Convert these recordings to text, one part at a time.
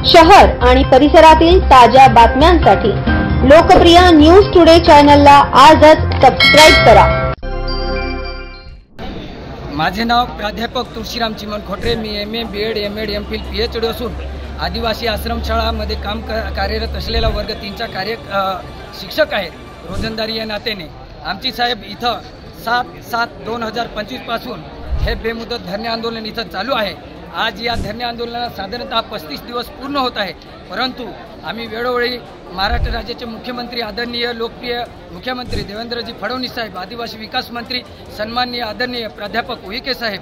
शहर आणि परिसरातील ताज्या बातम्यांसाठी लोकप्रिय न्यूज टुडे चॅनलला आजच सबस्क्राइब करा। माझे नाव प्राध्यापक तुळशीराम चिमन खोटरे। मी MA BEd MAd MPhil PhD असून आदिवासी आश्रमशाळामध्ये काम कार्यरत असलेला वर्ग 3चा शिक्षक आहे। रोजंदारी या नात्याने आमची साहेब इथं 7/7/2025 पासून हे बेमुदत धरणे आंदोलन इथं चालू आहे। आज या धरणे आंदोलनाला साधारणतः 35 दिवस पूर्ण होत आहे, परंतु आम्ही वेळोवेळी महाराष्ट्र राज्याचे मुख्यमंत्री आदरणीय लोकप्रिय मुख्यमंत्री देवेंद्रजी फडणवीस साहेब, आदिवासी विकास मंत्री सन्माननीय आदरणीय प्राध्यापक उईके साहेब,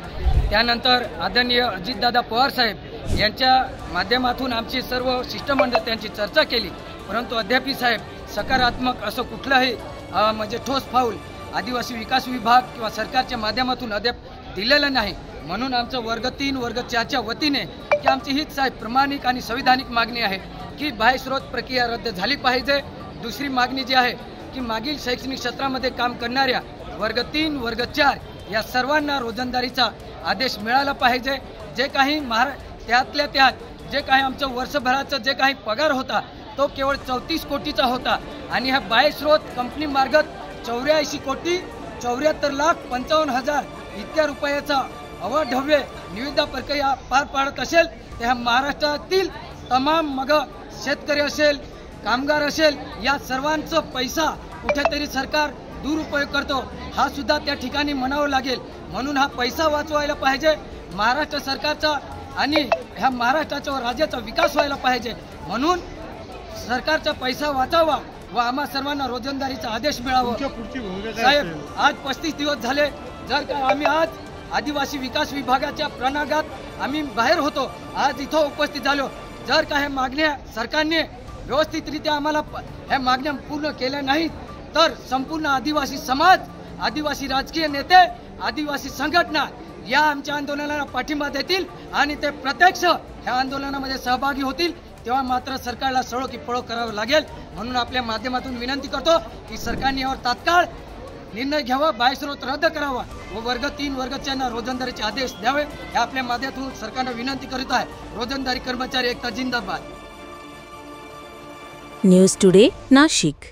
त्यानंतर आदरणीय अजितदादा पवार साहेब यांच्या माध्यमातून आमची सर्व शिष्टमंडळ त्यांची चर्चा केली, परंतु अद्याप साहेब सकारात्मक असं कुठलंही म्हणजे ठोस पाऊल आदिवासी विकास विभाग किंवा सरकारच्या माध्यमातून अद्याप दिलेलं नाही। म्हणून आमचं वर्ग 3 वर्ग 4च्या वतीने की आमची हीच साहेब प्रामाणिक आणि संविधानिक मागणी आहे की बाह्य स्रोत प्रक्रिया रद्द झाली पाहिजे। दुसरी मागणी जी आहे की मागील शैक्षणिक क्षेत्रामध्ये काम करणाऱ्या वर्ग 3 वर्ग 4 या सर्वांना रोजंदारीचा आदेश मिळाला पाहिजे। जे काही त्यातल्या त्यात जे काही आमचं वर्षभराचा जे काही पगार होता तो केवळ 34 कोटीचा होता आणि हा बाह्य स्रोत कंपनी मार्फत 84 कोटी 74,55,000 इतक्या रुपयाचा अवाढव्य निविदा प्रक्रिया पार पाडत असेल तर महाराष्ट्रातील तमाम मग शेतकरी असेल कामगार असेल या सर्वांचा पैसा कुठेतरी सरकार दुरुपयोग करतो, हा सुद्धा त्या ठिकाणी म्हणावं लागेल। म्हणून हा पैसा वाचवायला पाहिजे महाराष्ट्र सरकारचा आणि ह्या महाराष्ट्राच्या राज्याचा विकास व्हायला पाहिजे। म्हणून सरकारचा पैसा वाचावा व आम्हा सर्वांना रोजंदारीचा आदेश मिळावा। साहेब आज 35 दिवस झाले, जर का आम्ही आज आदिवासी विकास विभागाच्या प्रणागात आम्ही बाहेर होतो, आज इथं उपस्थित झालो, जर का ह्या मागण्या सरकारने व्यवस्थितरित्या आम्हाला ह्या मागण्या पूर्ण केल्या नाहीत तर संपूर्ण आदिवासी समाज, आदिवासी राजकीय नेते, आदिवासी संघटना या आमच्या आंदोलनाला पाठिंबा देतील आणि ते प्रत्यक्ष ह्या आंदोलनामध्ये सहभागी होतील, तेव्हा मात्र सरकारला सळो की पळो करावं लागेल। म्हणून आपल्या माध्यमातून विनंती करतो की सरकारने यावर तात्काळ निर्णय घ्यावा, बाह्य स्रोत रद्द करावा व वर्ग 3 वर्ग 4 रोजंदारीचे आदेश द्यावे, हे आपल्या माध्यमातून सरकारला विनंती करीत आहे। रोजंदारी कर्मचारी एकता जिंदाबाद। News today Nashik.